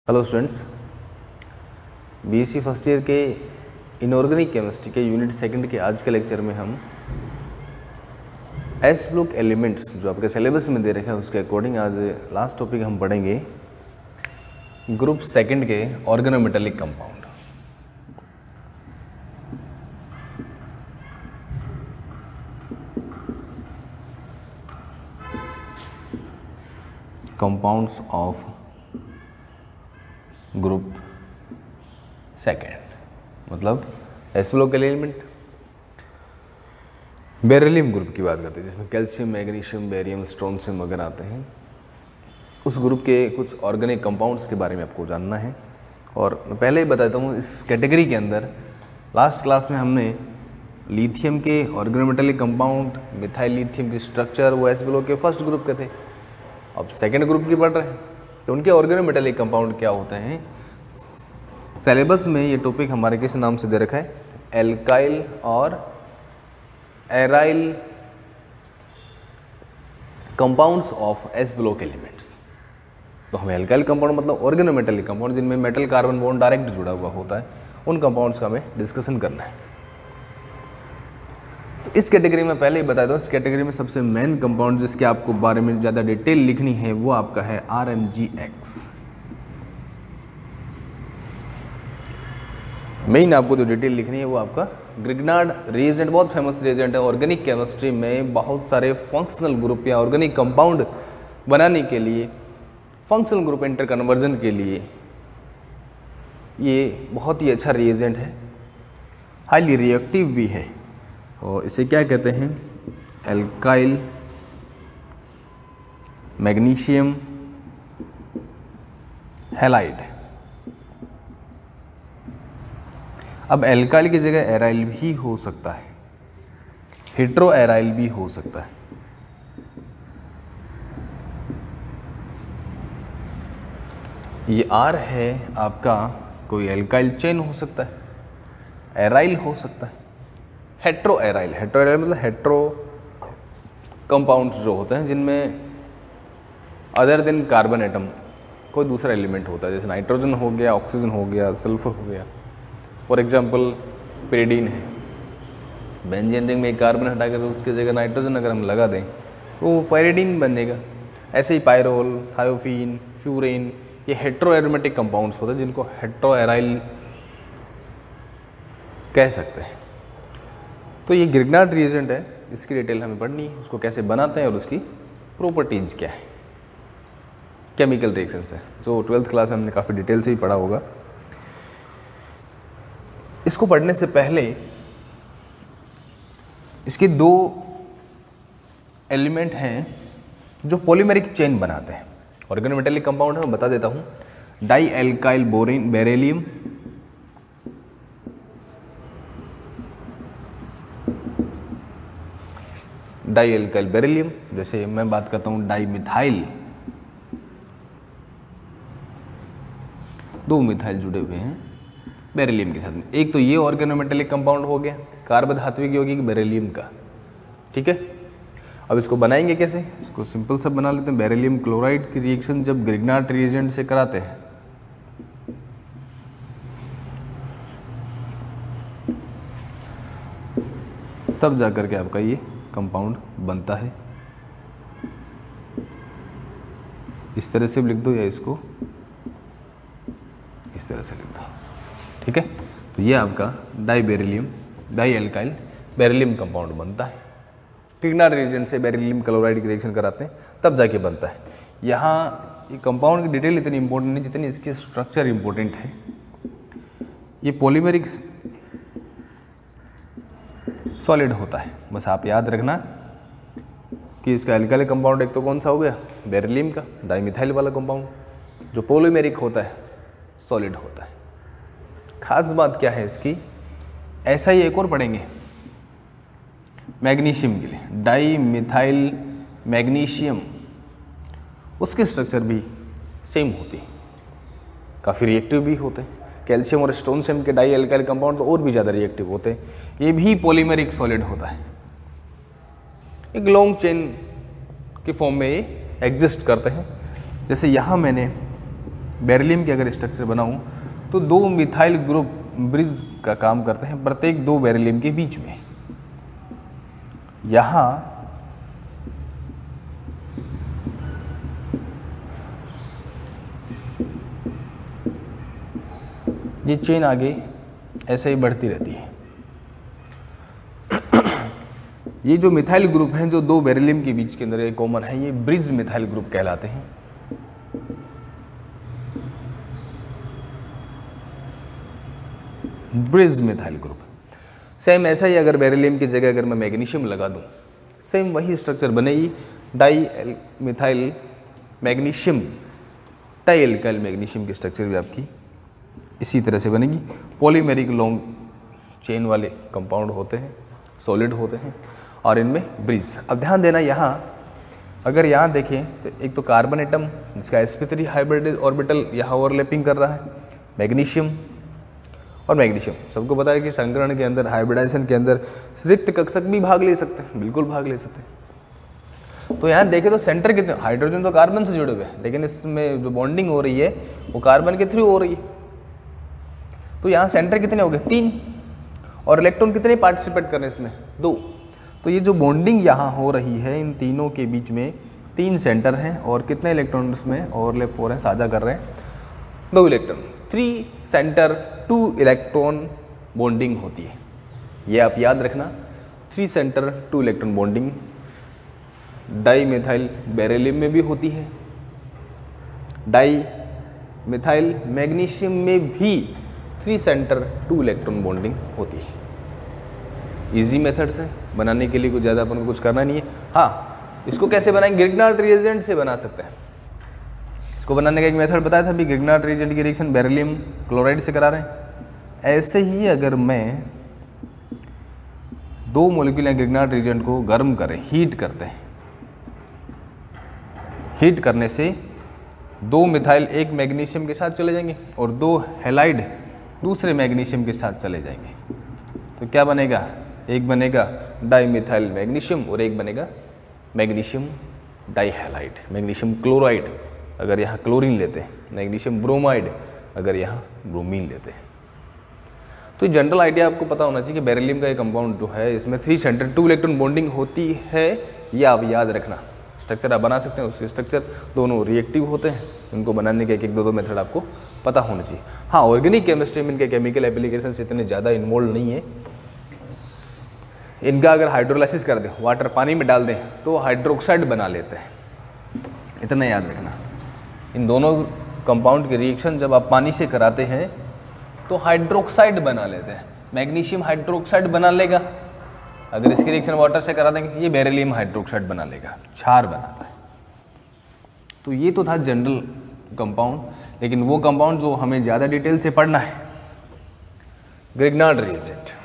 Hello students, BSc first year के inorganic chemistry के unit second के आज के लेक्चर में हम एस ब्लॉक एलिमेंट्स जो आपके सिलेबस में दे रखा है उसके अकॉर्डिंग आज लास्ट टॉपिक हम पढ़ेंगे ग्रुप सेकंड के organometallic compound. Compounds of group second मतलब S block element. Beryllium group की बात करते हैं जिसमें कैल्शियम, मैग्नीशियम, बेरियम, स्ट्रोंशियम वगैरह आते हैं। उस ग्रुप के कुछ ऑर्गेनिक कंपाउंड्स के बारे में आपको जानना है। और मैं पहले ही बताता हूँ, इस कैटेगरी के अंदर लास्ट क्लास में हमने लिथियम के ऑर्गेनोमेटेलिक कंपाउंड, मिथाइल लिथियम की स्ट्रक्चर, वो एस ब्लॉक के फर्स्ट ग्रुप के थे। अब सेकेंड ग्रुप की पढ़ रहे हैं तो उनके ऑर्गेनोमेटेलिक कंपाउंड क्या होते हैं। सिलेबस में ये टॉपिक हमारे किस नाम से दे रखा है, एल्काइल और aryl compounds of S block elements. तो हमें एल्काइल कंपाउंड मतलब ऑर्गेनोमेटेलिक कंपाउंड जिनमें मेटल कार्बन बॉन्ड डायरेक्ट जुड़ा हुआ होता है, उन कंपाउंड्स का हमें डिस्कशन करना है। तो इस कैटेगरी में पहले ही बता दो, इस कैटेगरी में सबसे मेन कंपाउंड जिसके आपको बारे में ज़्यादा डिटेल लिखनी है वो आपका है RMgX। मेन आपको जो डिटेल लिखनी है वो आपका ग्रिग्नार्ड रिएजेंट, बहुत फेमस रिएजेंट है ऑर्गेनिक केमिस्ट्री में। बहुत सारे फंक्शनल ग्रुप या ऑर्गेनिक कंपाउंड बनाने के लिए, फंक्शनल ग्रुप इंटर कन्वर्जन के लिए ये बहुत ही अच्छा रिएजेंट है, हाईली रिएक्टिव भी है। और इसे क्या कहते हैं, एल्काइल मैग्नीशियम हैलाइड। अब एल्काइल की जगह एराइल भी हो सकता है, हेट्रो एराइल भी हो सकता है। ये R है आपका, कोई एल्काइल चेन हो सकता है, एराइल हो सकता है, हेट्रो एराइल। हेट्रो एराइल मतलब हेट्रो कंपाउंड्स जो होते हैं जिनमें अदर देन कार्बन एटम कोई दूसरा एलिमेंट होता है, जैसे नाइट्रोजन हो गया, ऑक्सीजन हो गया, सल्फर हो गया। फॉर एग्जांपल पेरिडीन है, बेंजीन रिंग में एक कार्बन हटाकर उसकी जगह नाइट्रोजन अगर हम लगा दें तो वो पेरिडीन बनेगा। ऐसे ही पायरोल, थायोफीन, फ्यूरेन, ये हेट्रो एरोमेटिक कंपाउंड्स होते हैं जिनको हेट्रो एराइल कह सकते हैं। तो ये ग्रिग्नार्ड रिएजेंट है, इसकी डिटेल हमें पढ़नी है, उसको कैसे बनाते हैं और उसकी प्रॉपर्टीज क्या है। केमिकल रिएक्शंस है जो 12th क्लास में हमने काफ़ी डिटेल से ही पढ़ा होगा। इसको पढ़ने से पहले इसके दो एलिमेंट हैं जो पॉलीमेरिक चेन बनाते हैं। ऑर्गेनोमेटेलिक कंपाउंड है, मैं बता देता हूँ, dialkyl beryllium dialkyl beryllium. जैसे मैं बात करता हूँ डाई मिथाइल, दो मिथाइल जुड़े हुए हैं बेरिलियम के साथ में। एक तो ये ऑर्गेनोमेटेलिक कंपाउंड हो गया कार्बन धात्विक यौगिक बेरिलियम का, ठीक है। अब इसको बनाएंगे कैसे, इसको सिंपल सब बना लेते हैं। बेरिलियम क्लोराइड की रिएक्शन जब ग्रिग्नार्ड रिएजेंट से कराते हैं तब जाकर के आपका ये कंपाउंड बनता है। इस तरह से भी लिख दो या इसको इस तरह से लिख दो, ठीक है। तो ये आपका डाई एल्काइल बेरिलियम कंपाउंड बनता है। ग्रिग्नार्ड रिएजेंट से बेरिलियम क्लोराइड की रिएक्शन कराते हैं तब जाके बनता है। यहाँ ये कंपाउंड की डिटेल इतनी इंपॉर्टेंट नहीं जितनी इसकी स्ट्रक्चर इंपॉर्टेंट है। ये पॉलीमेरिक सॉलिड होता है, बस आप याद रखना कि इसका एल्काइल कंपाउंड एक तो कौन सा हो गया, बेरिलियम का डाइमिथाइल वाला कंपाउंड, जो पॉलीमेरिक होता है, सॉलिड होता है। खास बात क्या है इसकी, ऐसा ही एक और पढ़ेंगे मैग्नीशियम के लिए, डाई मिथाइल मैग्नीशियम, उसकी स्ट्रक्चर भी सेम होती है, काफ़ी रिएक्टिव भी होते हैं। कैल्शियम और स्ट्रोंशियम के डाई एल्काइल कंपाउंड तो और भी ज़्यादा रिएक्टिव होते हैं। ये भी पॉलीमेरिक सॉलिड होता है, एक लॉन्ग चेन के फॉर्म में ये एग्जिस्ट करते हैं। जैसे यहाँ मैंने बेरिलियम की अगर स्ट्रक्चर बनाऊं तो 2 मिथाइल ग्रुप ब्रिज का काम करते हैं प्रत्येक 2 बेरिलियम के बीच में। यहां ये चेन आगे ऐसे ही बढ़ती रहती है। ये जो मिथाइल ग्रुप हैं जो 2 बेरिलियम के बीच के अंदर ये कॉमन है, ये ब्रिज मिथाइल ग्रुप कहलाते हैं। Bridge methyl group. सेम ऐसा ही अगर बेरिलियम की जगह अगर मैं मैग्नीशियम लगा दूं, सेम वही स्ट्रक्चर बनेगी। Dimethyl magnesium, dialkyl magnesium की स्ट्रक्चर भी आपकी इसी तरह से बनेगी। पॉलीमेरिक लॉन्ग चेन वाले कंपाउंड होते हैं, सॉलिड होते हैं, और इनमें ब्रिज। अब ध्यान देना, यहाँ अगर यहाँ देखें तो एक तो कार्बन एटम जिसका sp3 हाइब्रिड ऑर्बिटल यहाँ ओवरलैपिंग कर रहा है, मैग्नीशियम और मैग्नीशियम। सबको पता है कि संकरण के अंदर, हाइब्रिडाइजेशन के अंदर रिक्त कक्षक भी भाग ले सकते हैं, बिल्कुल भाग ले सकते हैं। तो यहाँ देखें तो सेंटर कितने, हाइड्रोजन तो कार्बन से जुड़े हुए हैं, लेकिन इसमें जो बॉन्डिंग हो रही है वो कार्बन के थ्रू हो रही है। तो यहाँ सेंटर कितने हो गए, 3, और इलेक्ट्रॉन कितने पार्टिसिपेट कर रहे हैं इसमें, 2। तो ये जो बॉन्डिंग यहाँ हो रही है इन तीनों के बीच में 3 सेंटर हैं, और कितने इलेक्ट्रॉन इसमें ओवरलैप हो रहे हैं, साझा कर रहे हैं, 2 इलेक्ट्रॉन। 3 सेंटर 2 इलेक्ट्रॉन बॉन्डिंग होती है, ये आप याद रखना। 3 centre 2 electron bonding di methyl beryllium में भी होती है, डाई मिथाइल मैग्नीशियम में भी 3 सेंटर 2 इलेक्ट्रॉन बॉन्डिंग होती है। इजी मेथड से बनाने के लिए कुछ ज़्यादा अपन को कुछ करना नहीं है। हाँ, इसको कैसे बनाएंगे, ग्रिग्नार्ड रिएजेंट से बना सकते हैं। इसको बनाने का एक मेथड बताया था अभी, ग्रिग्नार्ड रिएजेंट की रिएक्शन बेरिलियम क्लोराइड से करा रहे हैं। ऐसे ही अगर मैं 2 मॉलिक्यूल ग्रिग्नार्ड रिएजेंट को गर्म करें, हीट करते हैं, हीट करने से 2 मिथाइल एक मैग्नीशियम के साथ चले जाएंगे और 2 हैलाइड दूसरे मैग्नीशियम के साथ चले जाएंगे। तो क्या बनेगा, एक बनेगा डाई मिथाइल मैग्नीशियम और एक बनेगा मैग्नीशियम डाईहैलाइड, मैग्नीशियम क्लोराइड अगर यहाँ क्लोरीन लेते हैं, मैग्नीशियम ब्रोमाइड अगर यहाँ ब्रोमीन लेते हैं। तो जनरल आइडिया आपको पता होना चाहिए कि बेरिलियम का एक कंपाउंड जो है इसमें 3 सेंटर 2 इलेक्ट्रॉन बॉन्डिंग होती है, ये आप याद रखना। स्ट्रक्चर आप बना सकते हैं, उसके स्ट्रक्चर दोनों रिएक्टिव होते हैं, उनको बनाने के एक 2 मेथड आपको पता होना चाहिए। हाँ, ऑर्गेनिक केमिस्ट्री में इनके केमिकल एप्लीकेशन इतने ज़्यादा इन्वॉल्व नहीं है। इनका अगर हाइड्रोलाइसिस कर दें, वाटर पानी में डाल दें तो हाइड्रोक्साइड बना लेते हैं, इतना याद रखना। इन दोनों कंपाउंड की रिएक्शन जब आप पानी से कराते हैं तो हाइड्रोक्साइड बना लेते हैं, मैग्नीशियम हाइड्रोक्साइड बना लेगा। अगर इसकी रिएक्शन वाटर से करा देंगे, ये बेरिलियम हाइड्रोक्साइड बना लेगा, क्षार बनाता है। तो ये तो था जनरल कंपाउंड, लेकिन वो कंपाउंड जो हमें ज़्यादा डिटेल से पढ़ना है, Grignard reagent.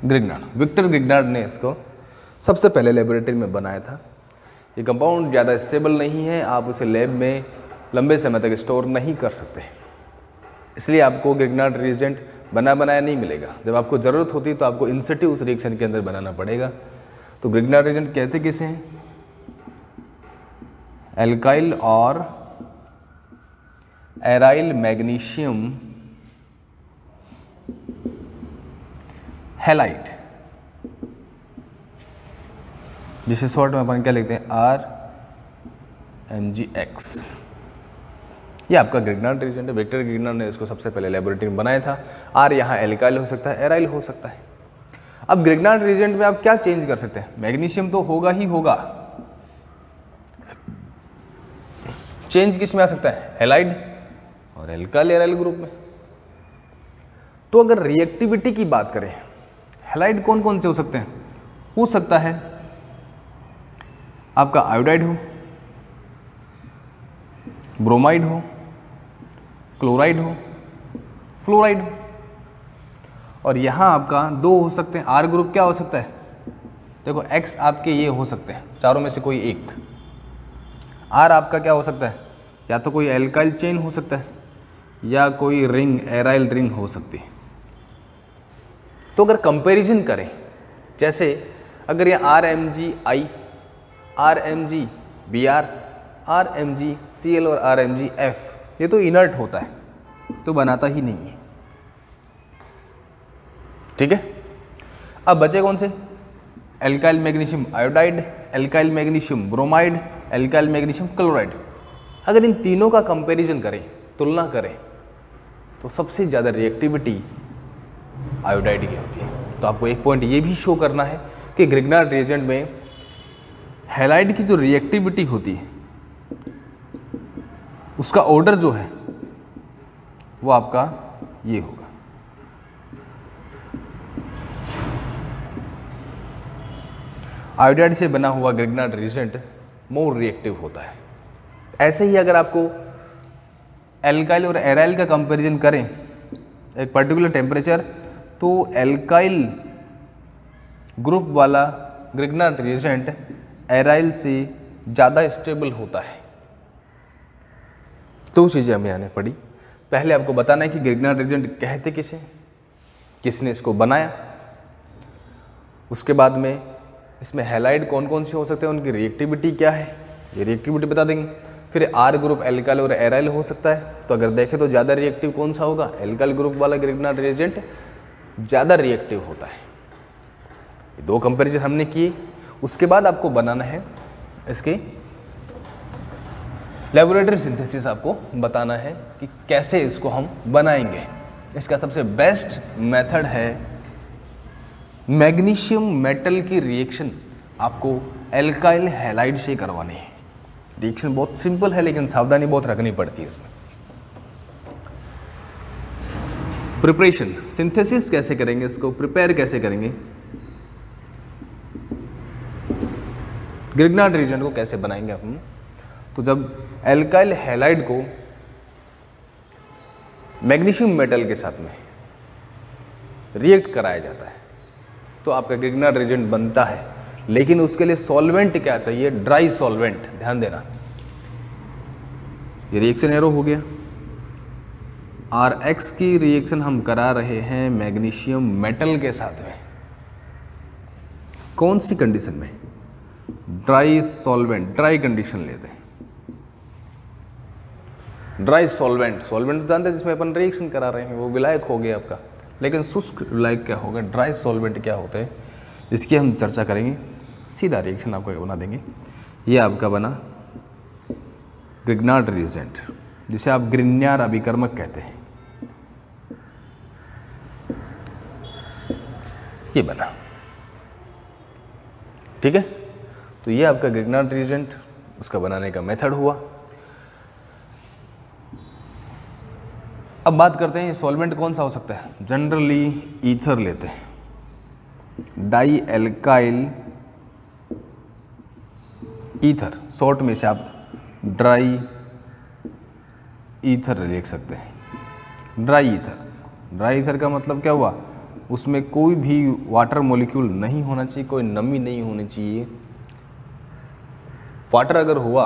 Grignard, Victor Grignard ने इसको सबसे पहले लेबोरेटरी में बनाया था। ये कंपाउंड ज़्यादा स्टेबल नहीं है, आप उसे लैब में लंबे समय तक स्टोर नहीं कर सकते, इसलिए आपको ग्रिग्नार्ड रिएजेंट बना बनाया नहीं मिलेगा। जब आपको ज़रूरत होती है तो आपको इंसिटू उस रिएक्शन के अंदर बनाना पड़ेगा। तो ग्रिग्नार्ड रिएजेंट कहते किसे हैं, एल्काइल और एराइल मैग्नीशियम हैलाइड, जिसे शॉर्ट में अपन क्या लिखते हैं, RMgX। ये आपका ग्रिग्नार्ड रिएजेंट है। विक्टर ग्रिग्नार्ड ने इसको सबसे पहले लेबोरेटरी में बनाया था। R यहाँ एल्काइल हो सकता है, एराइल हो सकता है। अब ग्रिग्नार्ड रिएजेंट में आप क्या चेंज कर सकते हैं, मैग्नीशियम तो होगा ही होगा, चेंज किस में आ सकता है, हैलाइड और एल्काइल एराइल ग्रुप में। तो अगर रिएक्टिविटी की बात करें, हैलाइड कौन कौन से हो सकते हैं, हो सकता है आपका आयोडाइड हो, ब्रोमाइड हो, क्लोराइड हो, फ्लोराइड हो, और यहाँ आपका 2 हो सकते हैं। आर ग्रुप क्या हो सकता है, देखो X आपके ये हो सकते हैं, चारों में से कोई एक। आर आपका क्या हो सकता है, या तो कोई एल्काइल चेन हो सकता है या कोई रिंग एराइल रिंग हो सकती है। तो अगर कंपैरिजन करें, जैसे अगर ये RMgI, RMgBr, RMgCl और RMgF, ये तो इनर्ट होता है, तो बनाता ही नहीं है। ठीक है, अब बचे कौन से? Alkyl magnesium iodide, alkyl magnesium bromide, alkyl magnesium chloride. अगर इन तीनों का कंपैरिजन करें, तुलना करें, तो सबसे ज़्यादा रिएक्टिविटी आयोडाइड की होती है। तो आपको एक पॉइंट ये भी शो करना है कि ग्रिग्नार्ड रिएजेंट में हैलाइड की जो रिएक्टिविटी होती है उसका ऑर्डर जो है वो आपका ये होगा। आयोडाइड से बना हुआ ग्रिग्नार्ड रिएजेंट मोर रिएक्टिव होता है। ऐसे ही अगर आपको एल्काइल और एराइल का कंपैरिजन करें एक पर्टिकुलर टेम्परेचर, तो एल्काइल ग्रुप वाला ग्रिग्नार्ड रिएजेंट एराइल से ज़्यादा स्टेबल होता है। दो चीज़ें हमें आने पड़ी। पहले आपको बताना है कि ग्रिग्नार्ड रिएजेंट कहते किसे, किसने इसको बनाया। उसके बाद में इसमें हैलाइड कौन कौन से हो सकते हैं, उनकी रिएक्टिविटी क्या है, ये रिएक्टिविटी बता देंगे। फिर आर ग्रुप एल्काइल और एराइल हो सकता है, तो अगर देखें तो ज़्यादा रिएक्टिव कौन सा होगा, एल्काइल ग्रुप वाला ग्रिग्नार्ड रिएजेंट ज़्यादा रिएक्टिव होता है। ये दो कंपैरिजन हमने किए। उसके बाद आपको बनाना है इसके लेबोरेटरी सिंथेसिस, आपको बताना है कि कैसे इसको हम बनाएंगे। इसका सबसे बेस्ट मेथड है मैग्नीशियम मेटल की रिएक्शन आपको एल्काइल हैलाइड से करवानी है। रिएक्शन बहुत सिंपल है लेकिन सावधानी बहुत रखनी पड़ती है इसमें। प्रिपरेशन, सिंथेसिस कैसे करेंगे, इसको प्रिपेयर कैसे करेंगे, ग्रिग्नार्ड रिएजेंट को कैसे बनाएंगे हम। तो जब एल्काइल हैलाइड को मैग्नीशियम मेटल के साथ में रिएक्ट कराया जाता है तो आपका ग्रिग्नार्ड रिएजेंट बनता है। लेकिन उसके लिए सॉल्वेंट क्या चाहिए, ड्राई सॉल्वेंट। ध्यान देना, ये रिएक्शन एरो हो गया। RX की रिएक्शन हम करा रहे हैं मैग्नीशियम मेटल के साथ में। कौन सी कंडीशन में, ड्राई सॉल्वेंट, ड्राई कंडीशन लेते हैं। ड्राई सॉल्वेंट, सॉल्वेंट तो जानते हैं जिसमें अपन रिएक्शन करा रहे हैं, वो विलायक हो गया आपका। लेकिन शुष्क विलायक क्या होगा, ड्राई सॉल्वेंट क्या होते हैं, इसकी हम चर्चा करेंगे। सीधा रिएक्शन आपको बना देंगे। ये आपका बना ग्रिग्नार्ड रिएजेंट, जिसे आप ग्रिग्नार्ड अभिकर्मक कहते हैं। ये बना, ठीक है। तो ये आपका ग्रिग्नार्ड रिएजेंट, उसका बनाने का मेथड हुआ। अब बात करते हैं सॉल्वेंट कौन सा हो सकता है। जनरली ईथर लेते हैं, डाई एल्काइल ईथर, शॉर्ट में से आप ड्राई ईथर लिख सकते हैं। ड्राई ईथर, ड्राई ईथर का मतलब क्या हुआ, उसमें कोई भी वाटर मॉलिक्यूल नहीं होना चाहिए, कोई नमी नहीं होनी चाहिए। वाटर अगर हुआ,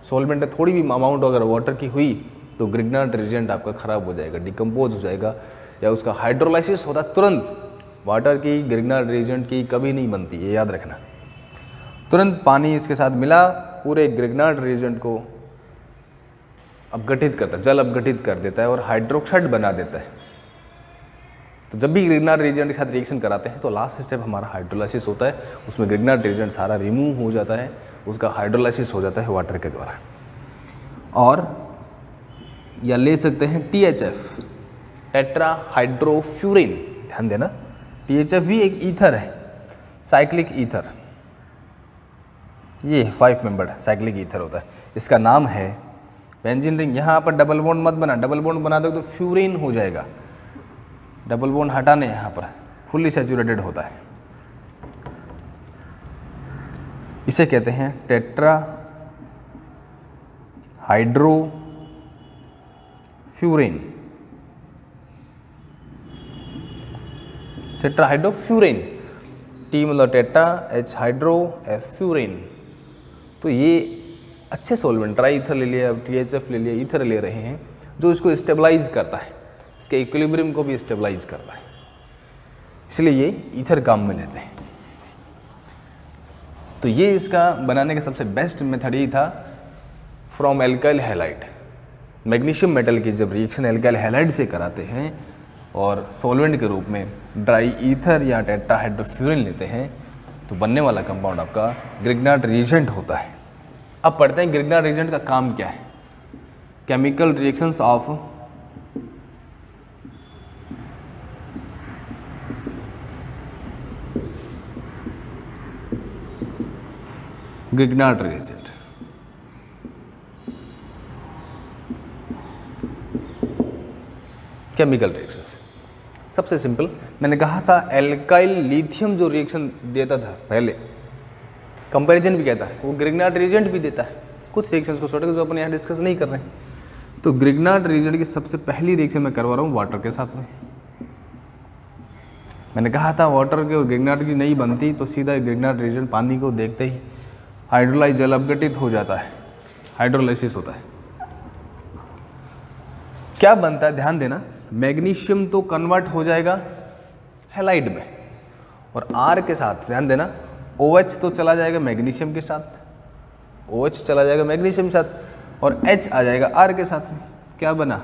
सॉल्वेंट में थोड़ी भी अमाउंट अगर वाटर की हुई तो ग्रिग्नार्ड रिएजेंट आपका ख़राब हो जाएगा, डिकम्पोज हो जाएगा, या उसका हाइड्रोलाइसिस होता तुरंत। वाटर की ग्रिग्नार्ड रिएजेंट की कभी नहीं बनती, ये याद रखना। तुरंत पानी इसके साथ मिला, पूरे ग्रिग्नार्ड रिएजेंट को अपघटित करता है, जल अपघटित कर देता है और हाइड्रोक्साइड बना देता है। तो जब भी ग्रिग्नार्ड रिएजेंट के साथ रिएक्शन कराते हैं तो लास्ट स्टेप हमारा हाइड्रोलाइसिस होता है। उसमें ग्रिग्नार्ड रिएजेंट सारा रिमूव हो जाता है, उसका हाइड्रोलाइसिस हो जाता है वाटर के द्वारा। और या ले सकते हैं THF, टेट्रा हाइड्रोफ्यूरिन। ध्यान देना, THF भी एक ईथर है, साइक्लिक ईथर। ये 5 मेंबर्ड साइक्लिक ईथर होता है। इसका नाम है बेंजीन रिंग। यहाँ पर डबल बॉन्ड मत बना, डबल बॉन्ड बना दो तो फ्यूरिन हो जाएगा। डबल बॉन्ड हटाने, यहाँ पर फुल्ली सैचुरेटेड होता है। इसे कहते हैं tetrahydrofuran. Tetrahydrofuran, T मतलब tetra, H hydro, F furan. तो ये अच्छे सॉल्वेंट, ड्राई ईथर ले लिया, THF ले लिया, ईथर ले रहे हैं जो इसको स्टेबलाइज करता है, इसके इक्विलिब्रियम को भी स्टेबलाइज करता है। इसलिए ये ईथर काम में लेते हैं। तो ये इसका बनाने का सबसे बेस्ट मेथड ही था from alkyl halide. Magnesium metal की जब रिएक्शन एल्काइल हैलाइड से कराते हैं और सॉल्वेंट के रूप में ड्राई ईथर या टेट्राहाइड्रोफ्यूरिन लेते हैं तो बनने वाला कंपाउंड आपका ग्रिग्नार्ड रिएजेंट होता है। अब पढ़ते हैं ग्रिग्नार्ड रिएजेंट का काम क्या है। Chemical reactions of Grignard reagent. Chemical reactions सबसे सिंपल, मैंने कहा था एल्काइल लिथियम जो रिएक्शन देता था पहले, कंपैरिजन भी कहता है, वो ग्रिग्नार्ड रिएजेंट भी देता है। कुछ रिएक्शंस को छोड़कर जो अपन यहाँ डिस्कस नहीं कर रहे हैं। तो ग्रिग्नार्ड रिएजेंट की सबसे पहली रिएक्शन मैं करवा रहा हूँ वाटर के साथ में। मैंने कहा था वाटर के और ग्रिग्नार्ड की नहीं बनती तो सीधा ग्रिग्नार्ड रिएजेंट पानी को देखते ही हाइड्रोलाइज जल अपघटित हो जाता है, हाइड्रोलाइसिस होता है। क्या बनता है ध्यान देना, मैग्नीशियम तो कन्वर्ट हो जाएगा हैलाइड में और आर के साथ ध्यान देना OH तो चला जाएगा मैग्नीशियम के साथ, OH चला जाएगा मैग्नीशियम के साथ और H आ जाएगा R के साथ में। क्या बना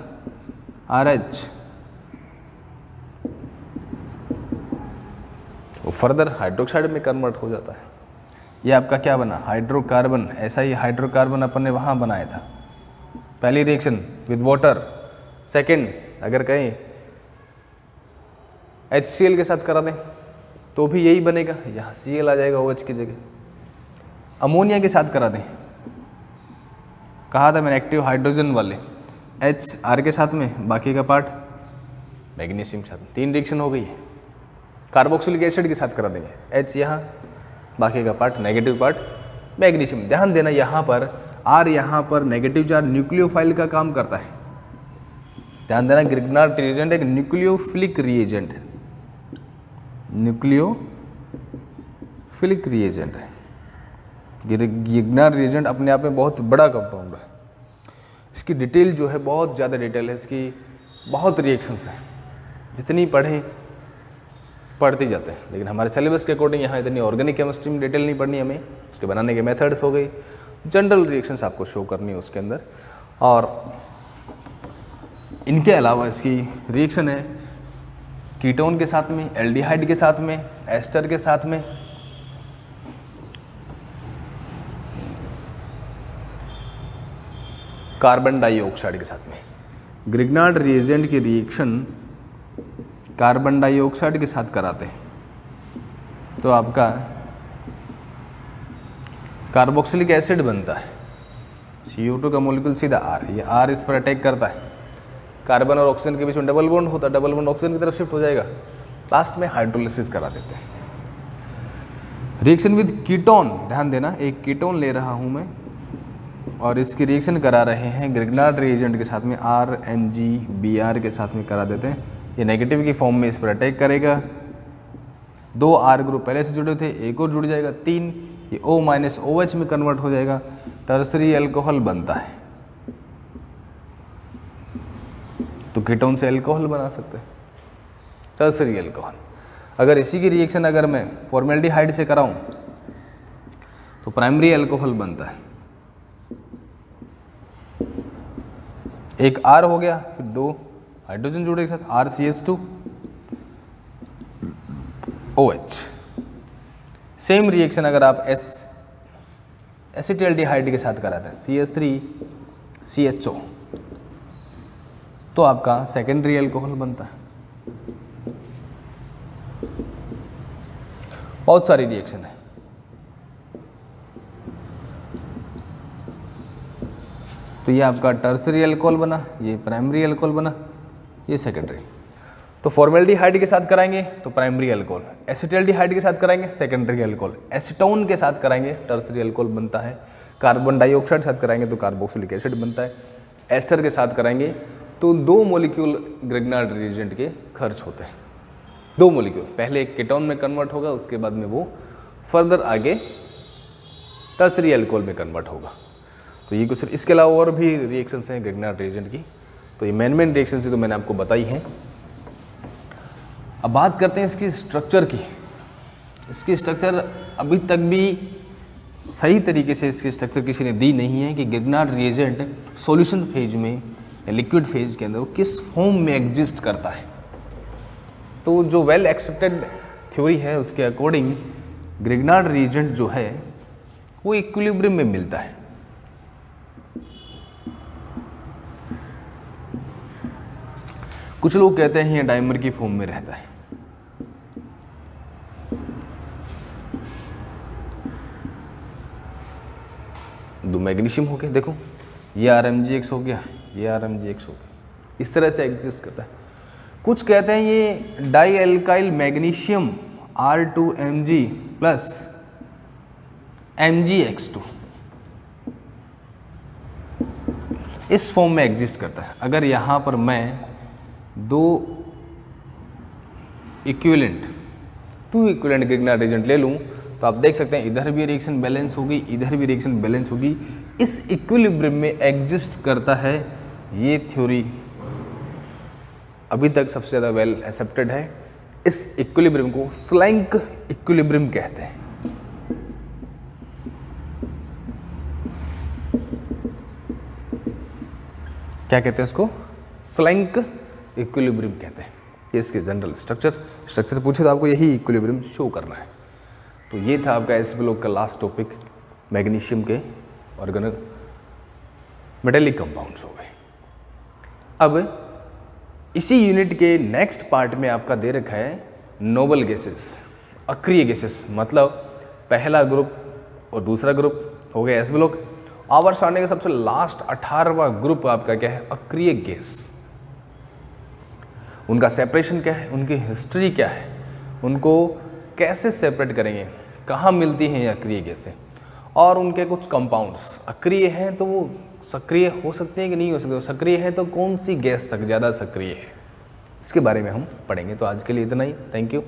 RH, वो फर्दर हाइड्रोक्साइड में कन्वर्ट हो जाता है। ये आपका क्या बना हाइड्रोकार्बन। ऐसा ही हाइड्रोकार्बन अपन ने वहाँ बनाया था, पहली रिएक्शन विद वाटर। सेकेंड अगर कहें HCl के साथ करा दें तो भी यही बनेगा, यहाँ Cl आ जाएगा OH की जगह। अमोनिया के साथ करा दें, कहा था मैंने एक्टिव हाइड्रोजन वाले HR के साथ में, बाकी का पार्ट मैग्नीशियम के साथ। 3 रिएक्शन हो गई है। कार्बोक्सिलिक एसिड के साथ करा देंगे, H यहाँ, बाकी का पार्ट नेगेटिव पार्ट मैग्नीशियम। ध्यान देना यहाँ पर R यहाँ पर नेगेटिव चार्ज न्यूक्लियोफाइल का काम करता है। ध्यान देना ग्रिग्नार्ड रिएजेंट एक न्यूक्लियोफिलिक रिएजेंट है, न्यूक्लियोफिलिक रिएजेंट है। ग्रिग्नार्ड रिएजेंट अपने आप में बहुत बड़ा कंपाउंड है। इसकी डिटेल जो है बहुत ज़्यादा डिटेल है, इसकी बहुत रिएक्शंस हैं, जितनी पढ़ें पढ़ते जाते हैं। लेकिन हमारे सिलेबस के अकॉर्डिंग यहाँ इतनी ऑर्गेनिक केमिस्ट्री में डिटेल नहीं पढ़नी हमें। उसके बनाने के मेथड्स हो गई, जनरल रिएक्शंस आपको शो करनी है उसके अंदर। और इनके अलावा इसकी रिएक्शन है कीटोन के साथ में, एल्डिहाइड के साथ में, एस्टर के साथ में, कार्बन डाइऑक्साइड के साथ में। ग्रिग्नार्ड रिएजेंट की रिएक्शन कार्बन डाइऑक्साइड के साथ कराते हैं तो आपका कार्बोक्सिलिक एसिड बनता है। CO2 का मोलिक्यूल सीधा R, ये R इस पर अटैक करता है, कार्बन और ऑक्सीजन के बीच में डबल बॉन्ड होता है, डबल बॉन्ड ऑक्सीजन की तरफ शिफ्ट हो जाएगा, लास्ट में हाइड्रोलिसिस करा देते हैं। रिएक्शन विद कीटोन, ध्यान देना एक कीटोन ले रहा हूँ मैं और इसकी रिएक्शन करा रहे हैं ग्रिग्नार्ड रिएजेंट के साथ में, RMgBr के साथ में करा देते हैं। ये नेगेटिव की फॉर्म में इस पर अटैक करेगा। 2 R ग्रुप पहले से जुड़े थे, एक और जुड़ जाएगा 3, ये O- OH में कन्वर्ट हो जाएगा, टर्सरी अल्कोहल बनता है। तो कीटोन से अल्कोहल बना सकते हैं, टर्सरी अल्कोहल। अगर इसी की रिएक्शन अगर मैं फॉर्मेल्डिहाइड से कराऊं तो प्राइमरी अल्कोहल बनता है। एक R हो गया, फिर 2 हाइड्रोजन जुड़े के साथ RCH2OH। सेम रिएक्शन अगर आप एसिटिल्डिहाइड के साथ कराते हैं CH3CHO तो आपका सेकेंडरी अल्कोहल बनता है। बहुत सारी रिएक्शन है। तो ये आपका टर्सरी अल्कोहल बना, ये प्राइमरी अल्कोहल बना, ये सेकेंडरी। तो फॉर्मेल्डिहाइड के साथ कराएंगे तो प्राइमरी अल्कोहल, एसिटिल्डिहाइड के साथ कराएंगे सेकेंडरी अल्कोहल, एसीटोन के साथ कराएंगे टर्सरी अल्कोहल बनता है, कार्बन डाइऑक्साइड के साथ कराएंगे तो कार्बोक्सिलिक एसिड बनता है, एस्टर के साथ कराएंगे तो 2 मॉलिक्यूल ग्रिग्नार्ड रिएजेंट के खर्च होते हैं। 2 मॉलिक्यूल, पहले एक कीटोन में कन्वर्ट होगा, उसके बाद में वो फर्दर आगे टर्सरी अल्कोहल में कन्वर्ट होगा। तो ये कुछ, इसके अलावा और भी रिएक्शंस हैं ग्रिग्नार्ड रिएजेंट की। तो ये मेन रिएक्शंस तो मैंने आपको बताई हैं। अब बात करते हैं इसकी स्ट्रक्चर की। इसकी स्ट्रक्चर अभी तक भी सही तरीके से इसकी स्ट्रक्चर किसी ने दी नहीं है कि गिरनार्ड रिएजेंट सॉल्यूशन फेज में या लिक्विड फेज के अंदर वो किस फॉर्म में एग्जिस्ट करता है। तो जो वेल एक्सेप्टेड थ्योरी है उसके अकॉर्डिंग ग्रिग्नार्ड रिएजेंट जो है वो इक्विलिब्रियम में मिलता है। कुछ लोग कहते हैं ये डाइमर की फॉर्म में रहता है। दो मैग्नीशियम हो गया, देखो ये RMgX हो गया, ये RMgX हो गया, इस तरह से एग्जिस्ट करता है। कुछ कहते हैं ये die alkyl magnesium R2Mg plus MgX2 इस फॉर्म में एग्जिस्ट करता है। अगर यहाँ पर मैं दो इक्विवेलेंट ग्रिग्नार्ड रिएजेंट ले लूँ तो आप देख सकते हैं इधर भी रिएक्शन बैलेंस होगी, इधर भी रिएक्शन बैलेंस होगी, इस इक्विलिब्रियम में एग्जिस्ट करता है। ये थ्योरी अभी तक सबसे ज़्यादा वेल एक्सेप्टेड है। इस इक्विलिब्रियम को स्लैंक इक्विलिब्रियम कहते हैं। क्या कहते हैं इसको? स्लैंक इक्विलिब्रियम कहते हैं। ये इसके जनरल स्ट्रक्चर पूछे तो आपको यही इक्विलिब्रियम शो करना है। तो ये था आपका एस ब्लॉक का लास्ट टॉपिक, मैग्नीशियम के ऑर्गेनो मेटेलिक कंपाउंड्स हो गए। अब इसी यूनिट के नेक्स्ट पार्ट में आपका दे रखा है नोबल गैसेस, अक्रिय गैसेस, मतलब पहला ग्रुप और दूसरा ग्रुप हो गया एस ब्लॉक। आवर सारणी का सबसे लास्ट 18वां ग्रुप आपका क्या है? अक्रिय गैस। उनका सेपरेशन क्या है, उनकी हिस्ट्री क्या है, उनको कैसे सेपरेट करेंगे, कहाँ मिलती हैं ये अक्रिय गैसें, और उनके कुछ कंपाउंड्स अक्रिय हैं तो वो सक्रिय हो सकते हैं कि नहीं हो सकते, सक्रिय है तो कौन सी गैस ज़्यादा सक्रिय है, इसके बारे में हम पढ़ेंगे। तो आज के लिए इतना ही। Thank you.